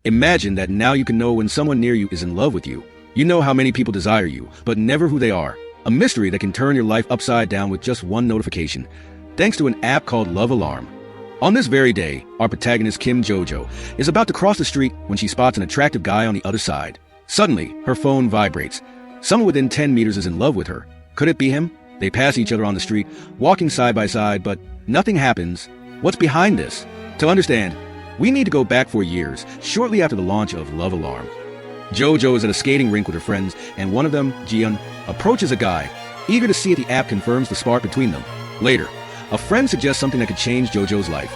Imagine that now you can know when someone near you is in love with you. You know how many people desire you, but never who they are. A mystery that can turn your life upside down with just one notification, thanks to an app called Love Alarm. On this very day, our protagonist Kim Jojo is about to cross the street when she spots an attractive guy on the other side. Suddenly, her phone vibrates. Someone within 10 meters is in love with her. Could it be him? They pass each other on the street, walking side by side, but nothing happens. What's behind this? To understand, we need to go back 4 years, shortly after the launch of Love Alarm. Jojo is at a skating rink with her friends, and one of them, Jian, approaches a guy, eager to see if the app confirms the spark between them. Later, a friend suggests something that could change Jojo's life.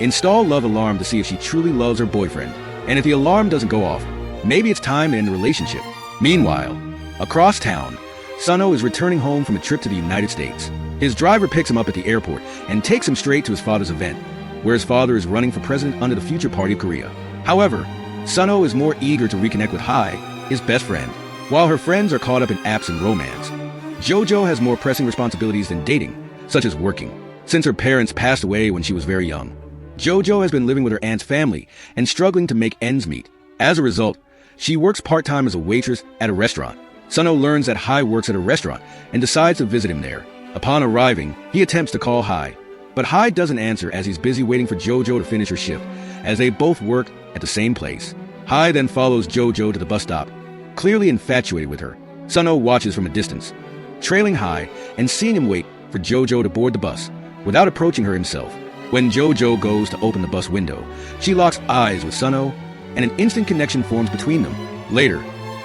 Install Love Alarm to see if she truly loves her boyfriend, and if the alarm doesn't go off, maybe it's time to end the relationship. Meanwhile, across town, Suno is returning home from a trip to the United States. His driver picks him up at the airport and takes him straight to his father's event, where his father is running for president under the future party of Korea. However, Suno is more eager to reconnect with Hai, his best friend, while her friends are caught up in apps and romance. Jojo has more pressing responsibilities than dating, such as working, since her parents passed away when she was very young. Jojo has been living with her aunt's family and struggling to make ends meet. As a result, she works part-time as a waitress at a restaurant. Suno learns that Hai works at a restaurant and decides to visit him there. Upon arriving, he attempts to call Hai, but Hai doesn't answer as he's busy waiting for Jojo to finish her shift, as they both work at the same place. Hai then follows Jojo to the bus stop, clearly infatuated with her. Suno watches from a distance, trailing Hai and seeing him wait for Jojo to board the bus, without approaching her himself. When Jojo goes to open the bus window, she locks eyes with Suno, and an instant connection forms between them. Later,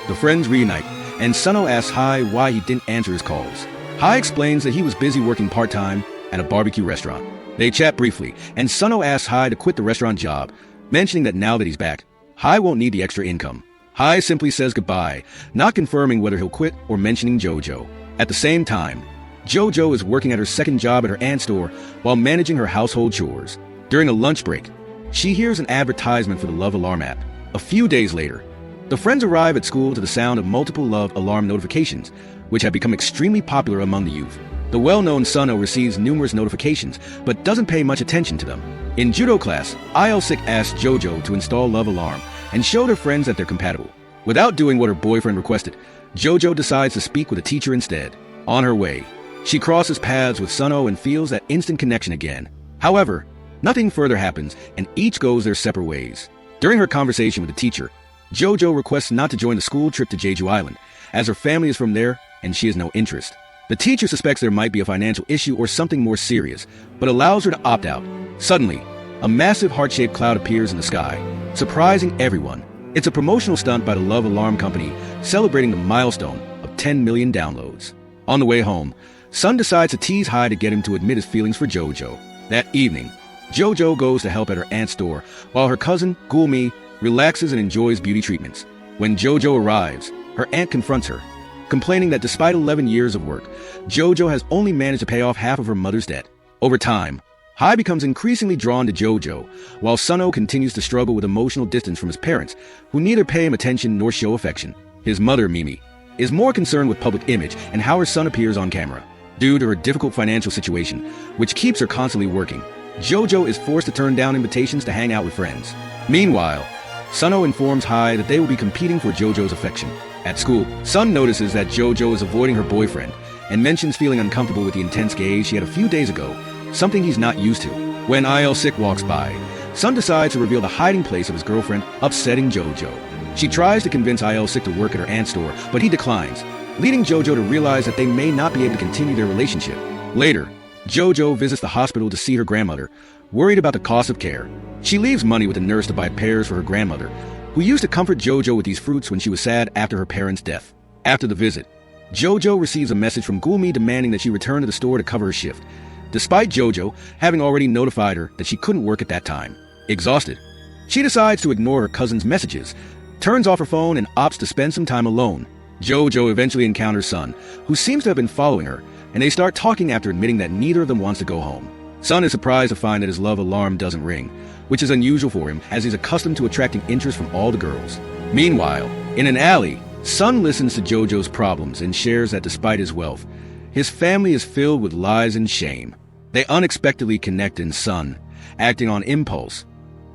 the friends reunite, and Suno asks Hai why he didn't answer his calls. Hai explains that he was busy working part-time at a barbecue restaurant. They chat briefly, and Suno asks Hai to quit the restaurant job, mentioning that now that he's back, Hai won't need the extra income. Hai simply says goodbye, not confirming whether he'll quit or mentioning Jojo. At the same time, Jojo is working at her second job at her aunt's store while managing her household chores. During a lunch break, she hears an advertisement for the Love Alarm app. A few days later, the friends arrive at school to the sound of multiple Love Alarm notifications, which have become extremely popular among the youth. The well-known Suno receives numerous notifications, but doesn't pay much attention to them. In judo class, Il-sik asks Jojo to install Love Alarm and showed her friends that they're compatible. Without doing what her boyfriend requested, Jojo decides to speak with a teacher instead. On her way, she crosses paths with Suno and feels that instant connection again. However, nothing further happens, and each goes their separate ways. During her conversation with the teacher, Jojo requests not to join the school trip to Jeju Island, as her family is from there and she has no interest. The teacher suspects there might be a financial issue or something more serious, but allows her to opt out. Suddenly, a massive heart-shaped cloud appears in the sky, surprising everyone. It's a promotional stunt by the Love Alarm company, celebrating the milestone of 10 million downloads. On the way home, Sun decides to tease Hai to get him to admit his feelings for Jojo. That evening, Jojo goes to help at her aunt's store, while her cousin, Gulmi, relaxes and enjoys beauty treatments. When Jojo arrives, her aunt confronts her, complaining that despite 11 years of work, Jojo has only managed to pay off half of her mother's debt. Over time, Hai becomes increasingly drawn to Jojo, while Suno continues to struggle with emotional distance from his parents, who neither pay him attention nor show affection. His mother, Mimi, is more concerned with public image and how her son appears on camera. Due to her difficult financial situation, which keeps her constantly working, Jojo is forced to turn down invitations to hang out with friends. Meanwhile, Suno informs Hai that they will be competing for Jojo's affection. At school, Sun notices that Jojo is avoiding her boyfriend and mentions feeling uncomfortable with the intense gaze she had a few days ago, something he's not used to. When Il-sik walks by, Sun decides to reveal the hiding place of his girlfriend, upsetting Jojo. She tries to convince Il-sik to work at her aunt's store, but he declines, leading Jojo to realize that they may not be able to continue their relationship. Later, Jojo visits the hospital to see her grandmother, worried about the cost of care. She leaves money with the nurse to buy pears for her grandmother, who used to comfort Jojo with these fruits when she was sad after her parents' death. After the visit, Jojo receives a message from Gulmi demanding that she return to the store to cover her shift, despite Jojo having already notified her that she couldn't work at that time. Exhausted, she decides to ignore her cousin's messages, turns off her phone, and opts to spend some time alone. Jojo eventually encounters Sun, who seems to have been following her, and they start talking after admitting that neither of them wants to go home. Sun is surprised to find that his love alarm doesn't ring, which is unusual for him as he's accustomed to attracting interest from all the girls. Meanwhile, in an alley, Sun listens to Jojo's problems and shares that despite his wealth, his family is filled with lies and shame. They unexpectedly connect, and Sun, acting on impulse,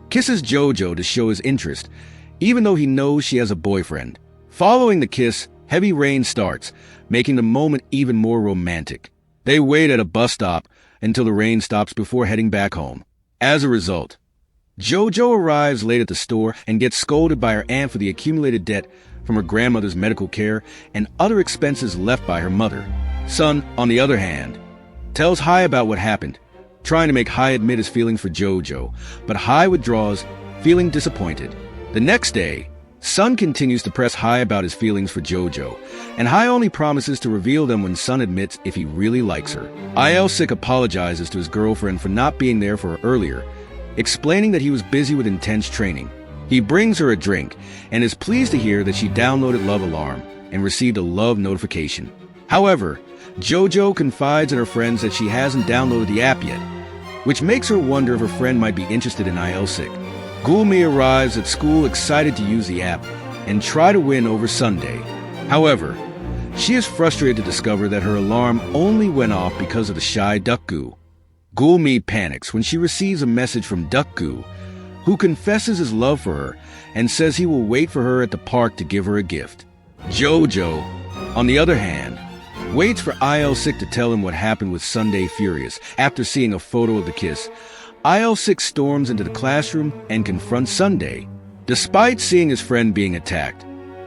kisses Jojo to show his interest even though he knows she has a boyfriend. Following the kiss, heavy rain starts, making the moment even more romantic. They wait at a bus stop until the rain stops before heading back home. As a result, Jojo arrives late at the store and gets scolded by her aunt for the accumulated debt from her grandmother's medical care and other expenses left by her mother. Sun, on the other hand, tells Hai about what happened, trying to make Hai admit his feelings for Jojo, but Hai withdraws, feeling disappointed. The next day, Sun continues to press Hai about his feelings for Jojo, and Hai only promises to reveal them when Sun admits if he really likes her. Sik apologizes to his girlfriend for not being there for her earlier, explaining that he was busy with intense training. He brings her a drink and is pleased to hear that she downloaded Love Alarm and received a love notification. However, Jojo confides in her friends that she hasn't downloaded the app yet, which makes her wonder if her friend might be interested in Sik. Gulmi arrives at school excited to use the app and try to win over Sunday. However, she is frustrated to discover that her alarm only went off because of the shy Dukgu. Gulmi panics when she receives a message from Dukgu, who confesses his love for her and says he will wait for her at the park to give her a gift. Jojo, on the other hand, waits for Sik to tell him what happened with Sunday Furious. After seeing a photo of the kiss, Sik storms into the classroom and confronts Sunday. Despite seeing his friend being attacked,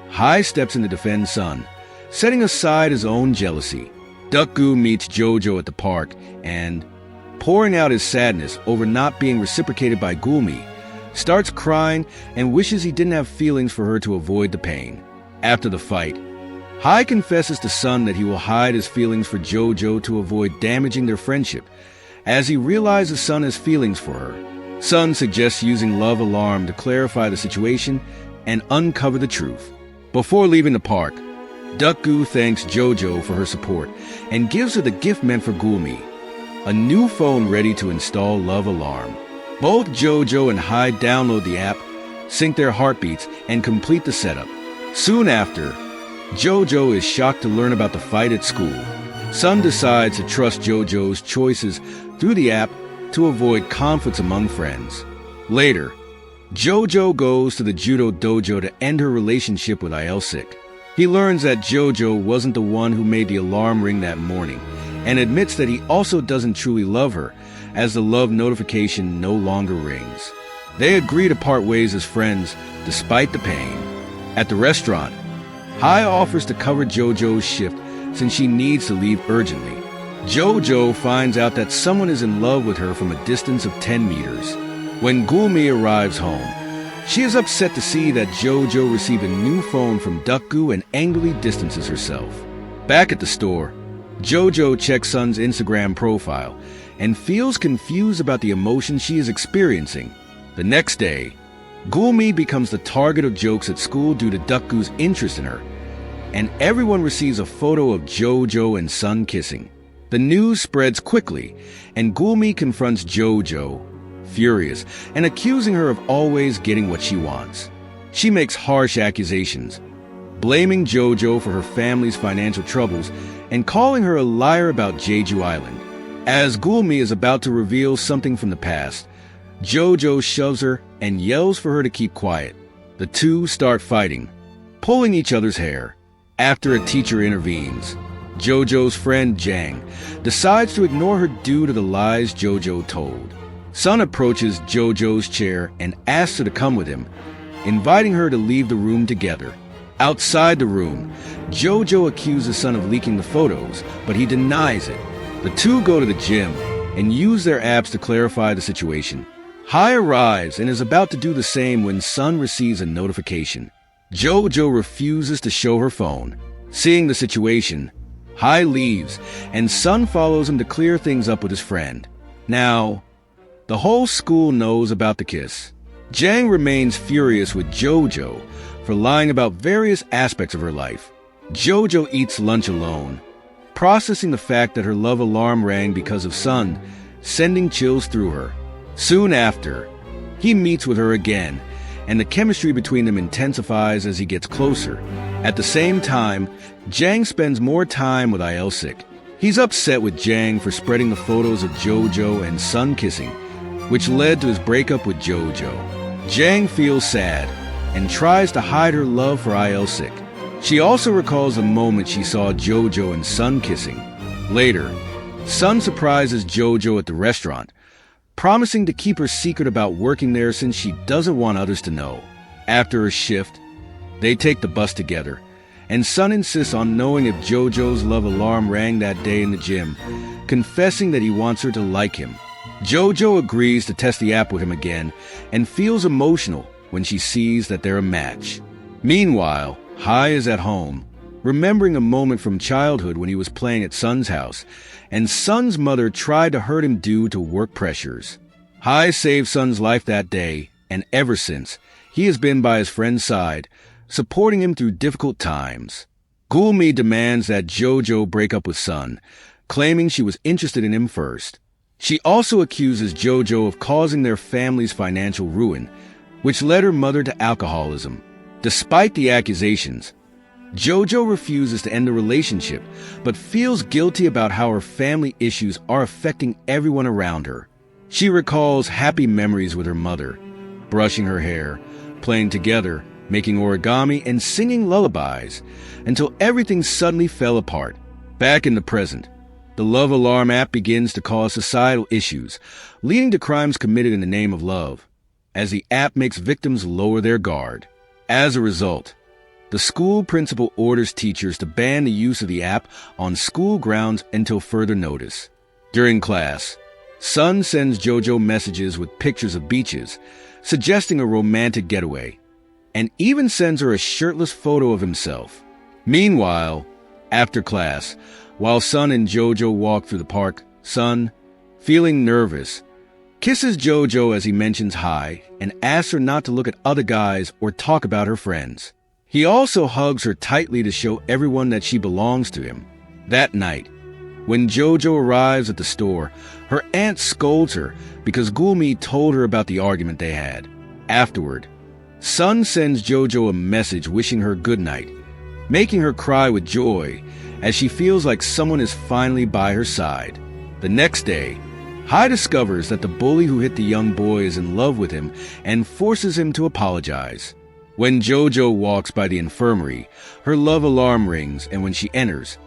Hai steps in to defend Sun, setting aside his own jealousy. Dukgu meets Jojo at the park and, pouring out his sadness over not being reciprocated by Gulmi, starts crying and wishes he didn't have feelings for her to avoid the pain. After the fight, Hai confesses to Sun that he will hide his feelings for Jojo to avoid damaging their friendship, as he realizes Sun has feelings for her. Sun suggests using Love Alarm to clarify the situation and uncover the truth. Before leaving the park, Dukgu thanks Jojo for her support and gives her the gift meant for Gulmi, a new phone ready to install Love Alarm. Both Jojo and Hai download the app, sync their heartbeats, and complete the setup. Soon after, Jojo is shocked to learn about the fight at school. Sun decides to trust Jojo's choices through the app to avoid conflicts among friends. Later, Jojo goes to the judo dojo to end her relationship with Sik. He learns that Jojo wasn't the one who made the alarm ring that morning, and admits that he also doesn't truly love her, as the love notification no longer rings. They agree to part ways as friends, despite the pain. At the restaurant, Hai offers to cover Jojo's shift since she needs to leave urgently. Jojo finds out that someone is in love with her from a distance of 10 meters. When Gulmi arrives home, she is upset to see that Jojo received a new phone from Dukgu and angrily distances herself. Back at the store, Jojo checks Sun's Instagram profile and feels confused about the emotions she is experiencing. The next day, Gulmi becomes the target of jokes at school due to Dukgu's interest in her, and everyone receives a photo of Jojo and Sun kissing. The news spreads quickly, and Gulmi confronts Jojo, furious, and accusing her of always getting what she wants. She makes harsh accusations, blaming Jojo for her family's financial troubles and calling her a liar about Jeju Island. As Gulmi is about to reveal something from the past, Jojo shoves her and yells for her to keep quiet. The two start fighting, pulling each other's hair. After a teacher intervenes, Jojo's friend Jang decides to ignore her due to the lies Jojo told. Sun approaches Jojo's chair and asks her to come with him, inviting her to leave the room together. Outside the room, Jojo accuses Sun of leaking the photos, but he denies it. The two go to the gym and use their apps to clarify the situation. Hai arrives and is about to do the same when Sun receives a notification. Jojo refuses to show her phone. Seeing the situation, Hai leaves, and Sun follows him to clear things up with his friend. Now, the whole school knows about the kiss. Jang remains furious with Jojo for lying about various aspects of her life. Jojo eats lunch alone, processing the fact that her love alarm rang because of Sun, sending chills through her. Soon after, he meets with her again, and the chemistry between them intensifies as he gets closer. At the same time, Jang spends more time with Sik. He's upset with Jang for spreading the photos of Jojo and Sun kissing, which led to his breakup with Jojo. Jang feels sad, and tries to hide her love for Il-sik. She also recalls the moment she saw Jojo and Sun kissing. Later, Sun surprises Jojo at the restaurant, promising to keep her secret about working there since she doesn't want others to know. After her shift, they take the bus together, and Sun insists on knowing if Jojo's love alarm rang that day in the gym, confessing that he wants her to like him. Jojo agrees to test the app with him again and feels emotional when she sees that they're a match. Meanwhile, Hai is at home, remembering a moment from childhood when he was playing at Sun's house, and Sun's mother tried to hurt him due to work pressures. Hai saved Sun's life that day, and ever since, he has been by his friend's side, supporting him through difficult times. Gulmi demands that Jojo break up with Sun, claiming she was interested in him first. She also accuses Jojo of causing their family's financial ruin, which led her mother to alcoholism. Despite the accusations, Jojo refuses to end the relationship, but feels guilty about how her family issues are affecting everyone around her. She recalls happy memories with her mother, brushing her hair, playing together, making origami, and singing lullabies, until everything suddenly fell apart. Back in the present, the love alarm app begins to cause societal issues, leading to crimes committed in the name of love, as the app makes victims lower their guard. As a result, the school principal orders teachers to ban the use of the app on school grounds until further notice. During class, Sun sends Jojo messages with pictures of beaches, suggesting a romantic getaway, and even sends her a shirtless photo of himself. Meanwhile, after class, while Sun and Jojo walk through the park, Sun, feeling nervous, kisses Jojo as he mentions Hai and asks her not to look at other guys or talk about her friends. He also hugs her tightly to show everyone that she belongs to him. That night, when Jojo arrives at the store, her aunt scolds her because Gulmi told her about the argument they had. Afterward, Sun sends Jojo a message wishing her good night, making her cry with joy as she feels like someone is finally by her side. The next day, Hai discovers that the bully who hit the young boy is in love with him and forces him to apologize. When Jojo walks by the infirmary, her love alarm rings, and when she enters,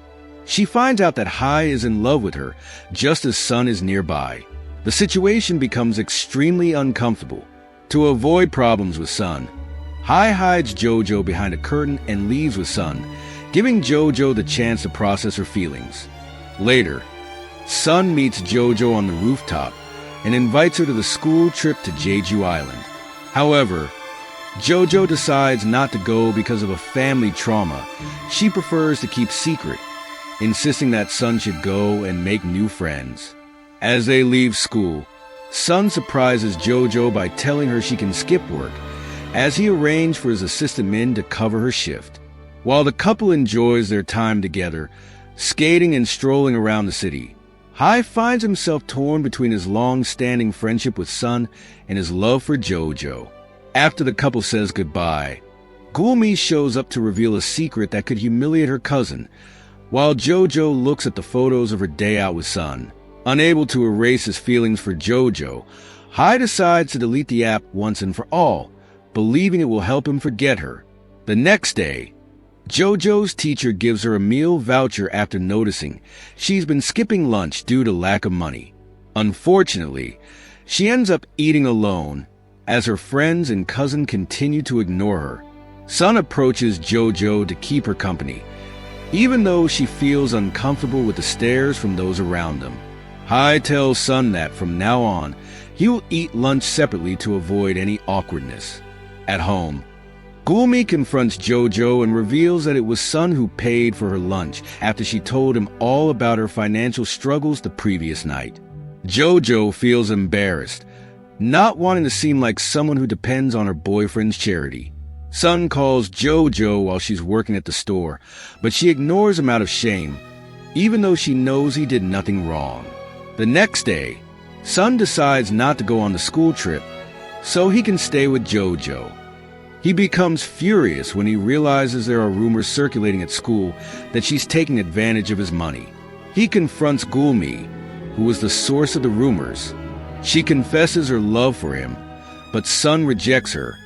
she finds out that Hai is in love with her just as Sun is nearby. The situation becomes extremely uncomfortable. To avoid problems with Sun, Hai hides Jojo behind a curtain and leaves with Sun, giving Jojo the chance to process her feelings. Later, Sun meets Jojo on the rooftop and invites her to the school trip to Jeju Island. However, Jojo decides not to go because of a family trauma she prefers to keep secret, insisting that Sun should go and make new friends. As they leave school, Sun surprises Jojo by telling her she can skip work, as he arranged for his assistant Min to cover her shift. While the couple enjoys their time together, skating and strolling around the city, Hai finds himself torn between his long-standing friendship with Sun and his love for Jojo. After the couple says goodbye, Gulmi shows up to reveal a secret that could humiliate her cousin, while Jojo looks at the photos of her day out with Sun. Unable to erase his feelings for Jojo, Hai decides to delete the app once and for all, believing it will help him forget her. The next day, Jojo's teacher gives her a meal voucher after noticing she's been skipping lunch due to lack of money. Unfortunately, she ends up eating alone as her friends and cousin continue to ignore her. Sun approaches Jojo to keep her company, even though she feels uncomfortable with the stares from those around them. Hai tells Sun that from now on, he will eat lunch separately to avoid any awkwardness. At home, Gulmi confronts Jojo and reveals that it was Sun who paid for her lunch after she told him all about her financial struggles the previous night. Jojo feels embarrassed, not wanting to seem like someone who depends on her boyfriend's charity. Sun calls Jojo while she's working at the store, but she ignores him out of shame, even though she knows he did nothing wrong. The next day, Sun decides not to go on the school trip, so he can stay with Jojo. He becomes furious when he realizes there are rumors circulating at school that she's taking advantage of his money. He confronts Gulmi, who is the source of the rumors. She confesses her love for him, but Sun rejects her,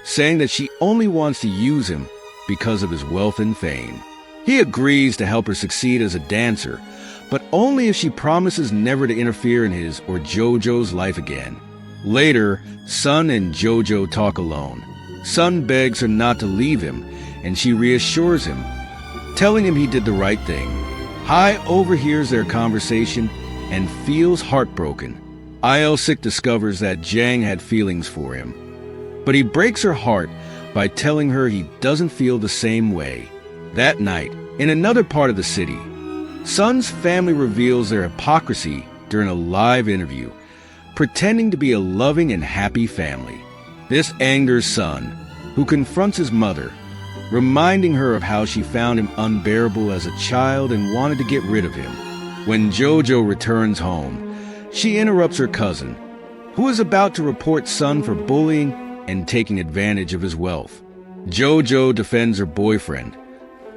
saying that she only wants to use him because of his wealth and fame. He agrees to help her succeed as a dancer, but only if she promises never to interfere in his or Jojo's life again. Later, Sun and Jojo talk alone. Sun begs her not to leave him, and she reassures him, telling him he did the right thing. Hai overhears their conversation and feels heartbroken. Il-sik discovers that Jang had feelings for him, but he breaks her heart by telling her he doesn't feel the same way. That night, in another part of the city, Sun's family reveals their hypocrisy during a live interview, pretending to be a loving and happy family. This angers Sun, who confronts his mother, reminding her of how she found him unbearable as a child and wanted to get rid of him. When Jojo returns home, she interrupts her cousin, who is about to report Sun for bullying and taking advantage of his wealth. Jojo defends her boyfriend,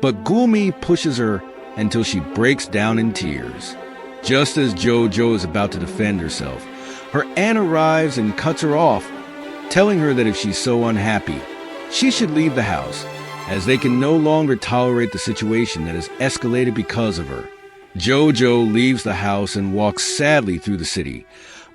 but Gulmi pushes her until she breaks down in tears. Just as Jojo is about to defend herself, her aunt arrives and cuts her off, telling her that if she's so unhappy, she should leave the house, as they can no longer tolerate the situation that has escalated because of her. Jojo leaves the house and walks sadly through the city,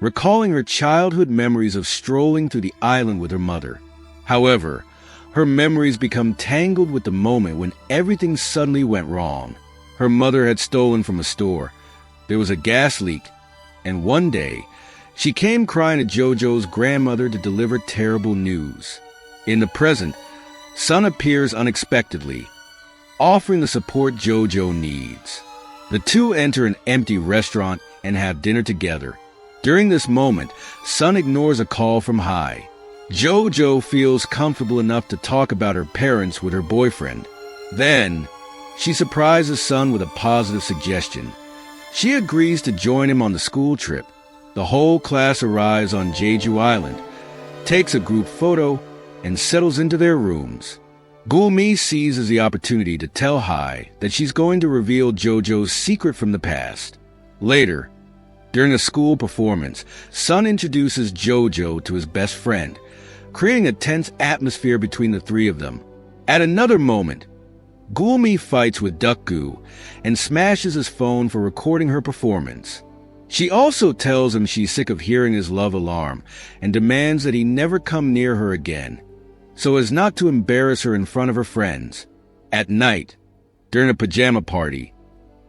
recalling her childhood memories of strolling through the island with her mother. However, her memories become tangled with the moment when everything suddenly went wrong. Her mother had stolen from a store, there was a gas leak, and one day, she came crying to Jojo's grandmother to deliver terrible news. In the present, Sun appears unexpectedly, offering the support Jojo needs. The two enter an empty restaurant and have dinner together. During this moment, Sun ignores a call from Hai. Jojo feels comfortable enough to talk about her parents with her boyfriend. Then, she surprises Sun with a positive suggestion. She agrees to join him on the school trip. The whole class arrives on Jeju Island, takes a group photo, and settles into their rooms. Gulmi seizes the opportunity to tell Hai that she's going to reveal Jojo's secret from the past. Later, during a school performance, Sun introduces Jojo to his best friend, creating a tense atmosphere between the three of them. At another moment, Gulmi fights with Dukgu and smashes his phone for recording her performance. She also tells him she's sick of hearing his love alarm and demands that he never come near her again, so as not to embarrass her in front of her friends. At night, during a pajama party,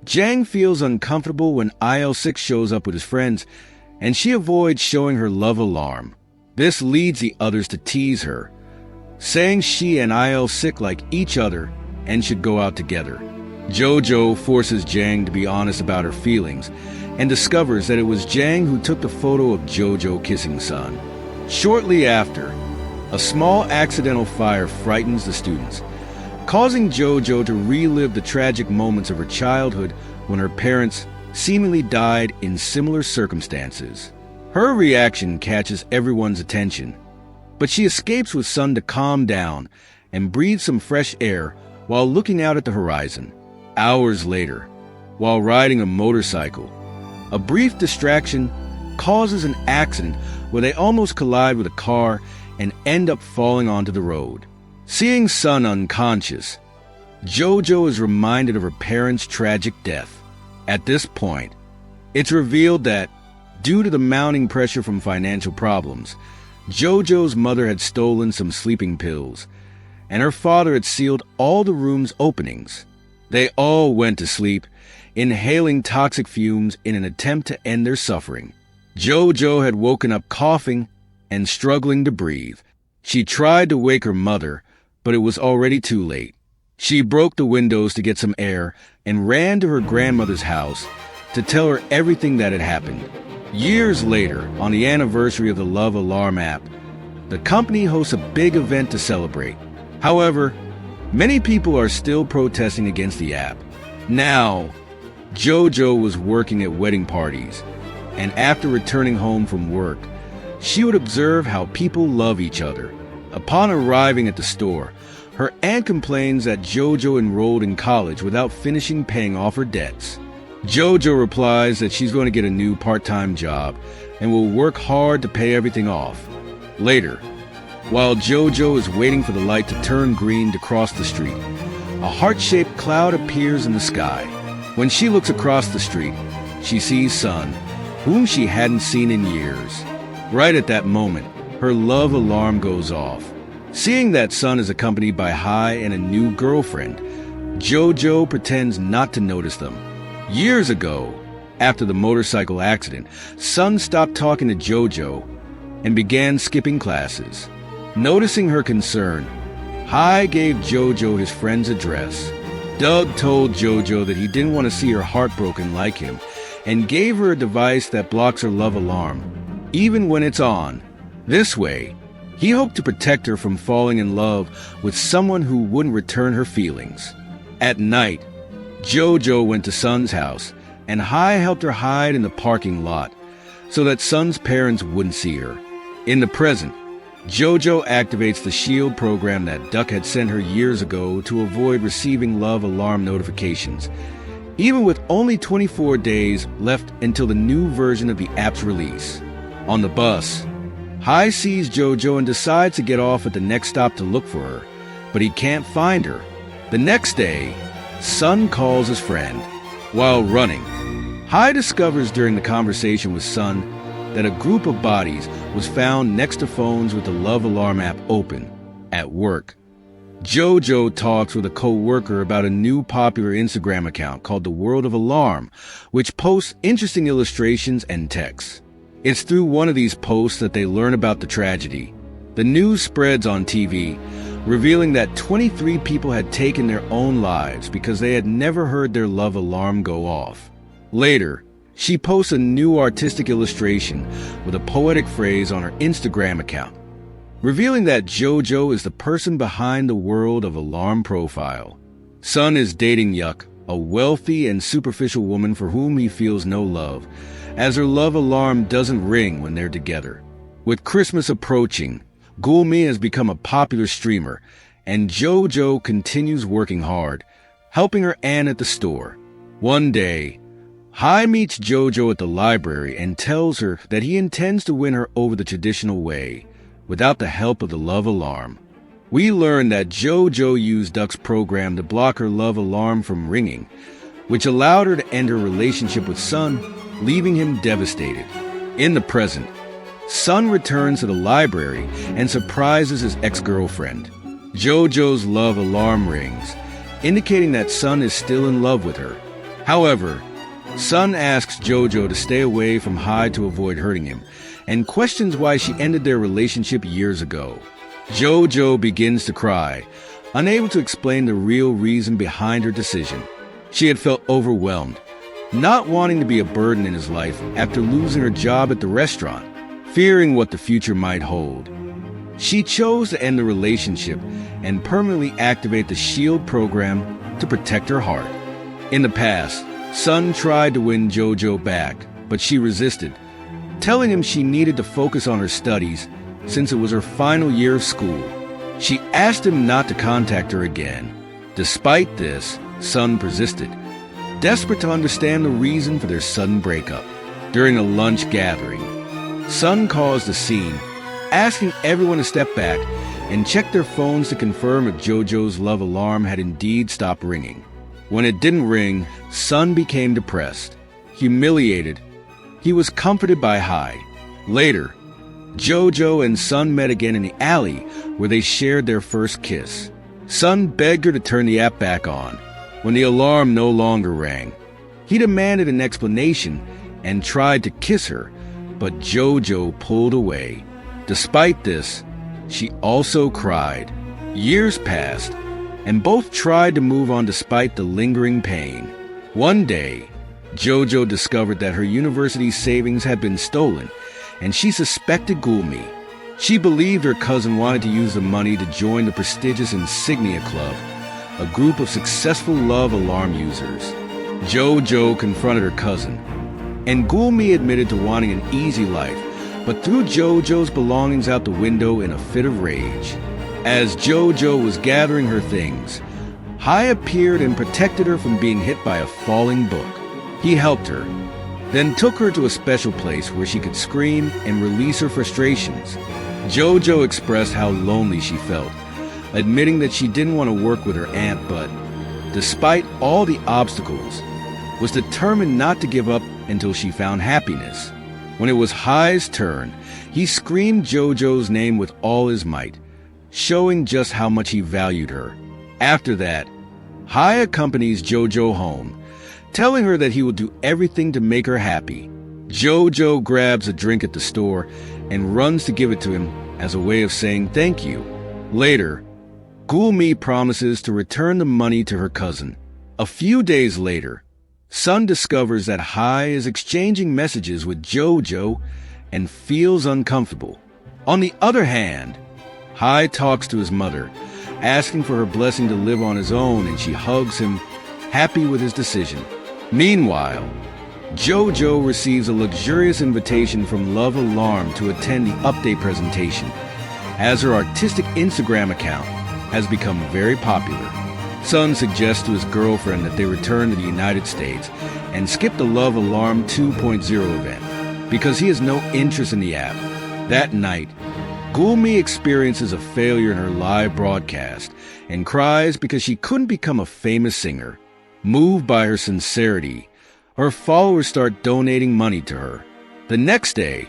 Jang feels uncomfortable when Il-sik shows up with his friends, and she avoids showing her love alarm. This leads the others to tease her, saying she and Il-sik like each other and should go out together. Jojo forces Jang to be honest about her feelings and discovers that it was Jang who took the photo of Jojo kissing Sun. Shortly after, a small accidental fire frightens the students, causing Jojo to relive the tragic moments of her childhood when her parents seemingly died in similar circumstances. Her reaction catches everyone's attention, but she escapes with Sun to calm down and breathe some fresh air while looking out at the horizon. Hours later, while riding a motorcycle, a brief distraction causes an accident where they almost collide with a car and end up falling onto the road. Seeing Sun unconscious, Jojo is reminded of her parents' tragic death. At this point, it's revealed that, due to the mounting pressure from financial problems, Jojo's mother had stolen some sleeping pills, and her father had sealed all the room's openings. They all went to sleep, inhaling toxic fumes in an attempt to end their suffering. Jojo had woken up coughing and struggling to breathe. She tried to wake her mother, but it was already too late. She broke the windows to get some air and ran to her grandmother's house to tell her everything that had happened. Years later, on the anniversary of the Love Alarm app, the company hosts a big event to celebrate. However, many people are still protesting against the app. Now, Jojo was working at wedding parties, and after returning home from work, she would observe how people love each other. Upon arriving at the store, her aunt complains that Jojo enrolled in college without finishing paying off her debts. Jojo replies that she's going to get a new part-time job and will work hard to pay everything off. Later, While Jojo is waiting for the light to turn green to cross the street, a heart-shaped cloud appears in the sky. When she looks across the street, she sees Sun, whom she hadn't seen in years. Right at that moment, her love alarm goes off. Seeing that Sun is accompanied by Hai and a new girlfriend, Jojo pretends not to notice them. Years ago, after the motorcycle accident, Sun stopped talking to Jojo and began skipping classes. Noticing her concern, Hai gave Jojo his friend's address. Doug told Jojo that he didn't want to see her heartbroken like him and gave her a device that blocks her love alarm, even when it's on. This way, he hoped to protect her from falling in love with someone who wouldn't return her feelings. At night, Jojo went to Sun's house, and Hai helped her hide in the parking lot so that Sun's parents wouldn't see her. In the present, Jojo activates the shield program that Duck had sent her years ago to avoid receiving love alarm notifications, even with only 24 days left until the new version of the app's release. On the bus, Hai sees Jojo and decides to get off at the next stop to look for her, but he can't find her. The next day, Sun calls his friend. While running, Hai discovers during the conversation with Sun that a group of bodies was found next to phones with the love alarm app open at work. Jojo talks with a co-worker about a new popular Instagram account called The World of Alarm, which posts interesting illustrations and texts. It's through one of these posts that they learn about the tragedy. The news spreads on TV, revealing that 23 people had taken their own lives because they had never heard their love alarm go off. Later, she posts a new artistic illustration with a poetic phrase on her Instagram account, revealing that Jojo is the person behind the World of Alarm profile. Sun is dating Yuck, a wealthy and superficial woman for whom he feels no love, as her love alarm doesn't ring when they're together. With Christmas approaching, Gulmi has become a popular streamer, and Jojo continues working hard, helping her aunt at the store. One day, Hai meets Jojo at the library and tells her that he intends to win her over the traditional way, without the help of the love alarm. We learn that Jojo used Duck's program to block her love alarm from ringing, which allowed her to end her relationship with Sun, leaving him devastated. In the present, Sun returns to the library and surprises his ex-girlfriend. Jojo's love alarm rings, indicating that Sun is still in love with her. However, Sun asks Jojo to stay away from Hai to avoid hurting him, and questions why she ended their relationship years ago. Jojo begins to cry, unable to explain the real reason behind her decision. She had felt overwhelmed, not wanting to be a burden in his life after losing her job at the restaurant, fearing what the future might hold. She chose to end the relationship and permanently activate the shield program to protect her heart. In the past, Sun tried to win Jojo back, but she resisted, telling him she needed to focus on her studies since it was her final year of school. She asked him not to contact her again. Despite this, Sun persisted, desperate to understand the reason for their sudden breakup. During a lunch gathering, Sun caused a scene, asking everyone to step back and check their phones to confirm if Jojo's love alarm had indeed stopped ringing. When it didn't ring, Sun became depressed. Humiliated, he was comforted by Hai. Later, Jojo and Sun met again in the alley where they shared their first kiss. Sun begged her to turn the app back on. When the alarm no longer rang, he demanded an explanation and tried to kiss her, but Jojo pulled away. Despite this, she also cried. Years passed, and both tried to move on despite the lingering pain. One day, Jojo discovered that her university savings had been stolen, and she suspected Gulmi. She believed her cousin wanted to use the money to join the prestigious Insignia Club, a group of successful love alarm users. Jojo confronted her cousin, and Gulmi admitted to wanting an easy life, but threw Jojo's belongings out the window in a fit of rage. As Jojo was gathering her things, Hai appeared and protected her from being hit by a falling book. He helped her, then took her to a special place where she could scream and release her frustrations. Jojo expressed how lonely she felt, admitting that she didn't want to work with her aunt, but, despite all the obstacles, was determined not to give up until she found happiness. When it was Hai's turn, he screamed Jojo's name with all his might, showing just how much he valued her. After that, Hai accompanies Jojo home, telling her that he will do everything to make her happy. Jojo grabs a drink at the store and runs to give it to him as a way of saying thank you. Later, Gulmi promises to return the money to her cousin. A few days later, Sun discovers that Hai is exchanging messages with Jojo and feels uncomfortable. On the other hand, Hai talks to his mother, asking for her blessing to live on his own, and she hugs him, happy with his decision. Meanwhile, Jojo receives a luxurious invitation from Love Alarm to attend the update presentation, as her artistic Instagram account has become very popular. Sun suggests to his girlfriend that they return to the United States and skip the Love Alarm 2.0 event, because he has no interest in the app. That night, Gulmi experiences a failure in her live broadcast and cries because she couldn't become a famous singer. Moved by her sincerity, her followers start donating money to her. The next day,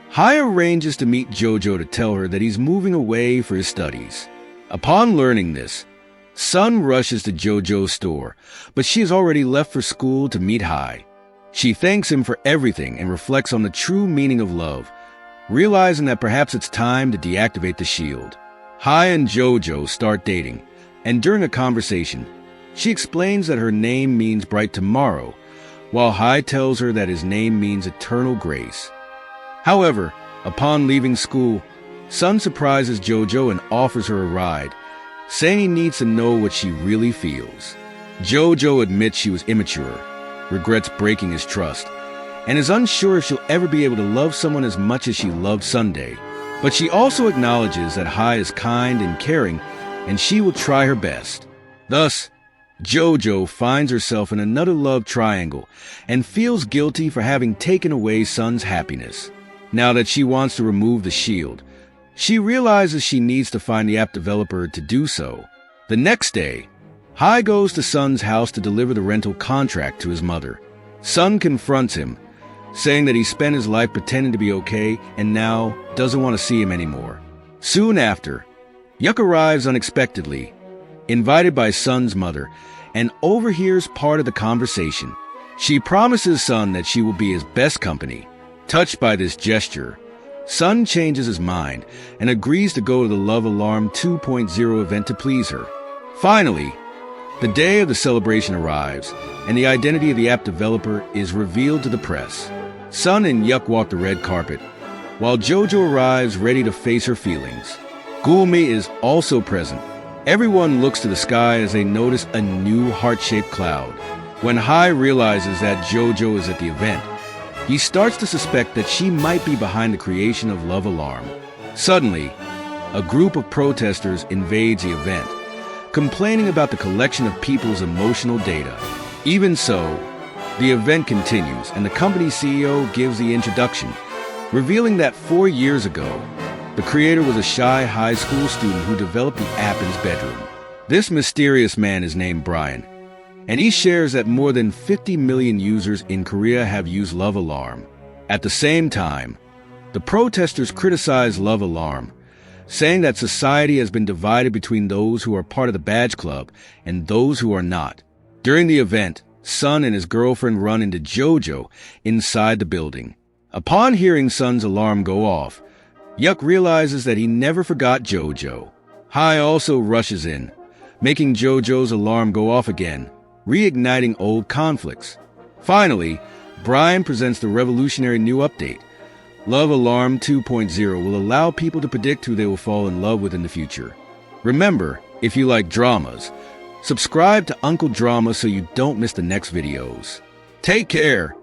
Hai arranges to meet Jojo to tell her that he's moving away for his studies. Upon learning this, Sun rushes to Jojo's store, but she has already left for school to meet Hai. She thanks him for everything and reflects on the true meaning of love, realizing that perhaps it's time to deactivate the shield. Hai and Jojo start dating, and during a conversation, she explains that her name means bright tomorrow, while Hai tells her that his name means eternal grace. However, upon leaving school, Sun surprises Jojo and offers her a ride, saying he needs to know what she really feels. Jojo admits she was immature, regrets breaking his trust, and is unsure if she'll ever be able to love someone as much as she loved Sunday. But she also acknowledges that Hai is kind and caring, and she will try her best. Thus, Jojo finds herself in another love triangle and feels guilty for having taken away Sun's happiness. Now that she wants to remove the shield, she realizes she needs to find the app developer to do so. The next day, Hai goes to Sun's house to deliver the rental contract to his mother. Sun confronts him, saying that he spent his life pretending to be okay and now doesn't want to see him anymore. Soon after, Yuk arrives unexpectedly, invited by Sun's mother, and overhears part of the conversation. She promises Sun that she will be his best company. Touched by this gesture, Sun changes his mind and agrees to go to the Love Alarm 2.0 event to please her. Finally, the day of the celebration arrives, and the identity of the app developer is revealed to the press. Sun and Yuk walk the red carpet, while Jojo arrives ready to face her feelings. Gulmi is also present. Everyone looks to the sky as they notice a new heart-shaped cloud. When Hai realizes that Jojo is at the event, he starts to suspect that she might be behind the creation of Love Alarm. Suddenly, a group of protesters invades the event, complaining about the collection of people's emotional data. Even so, the event continues, and the company's CEO gives the introduction, revealing that 4 years ago, the creator was a shy high school student who developed the app in his bedroom. This mysterious man is named Brian, and he shares that more than 50 million users in Korea have used Love Alarm. At the same time, the protesters criticize Love Alarm, saying that society has been divided between those who are part of the badge club and those who are not. During the event, Sun and his girlfriend run into Jojo inside the building. Upon hearing Sun's alarm go off, Yuk realizes that he never forgot Jojo. Hai also rushes in, making Jojo's alarm go off again, reigniting old conflicts. Finally, Brian presents the revolutionary new update. Love Alarm 2.0 will allow people to predict who they will fall in love with in the future. Remember, if you like dramas, subscribe to Uncle Drama so you don't miss the next videos. Take care!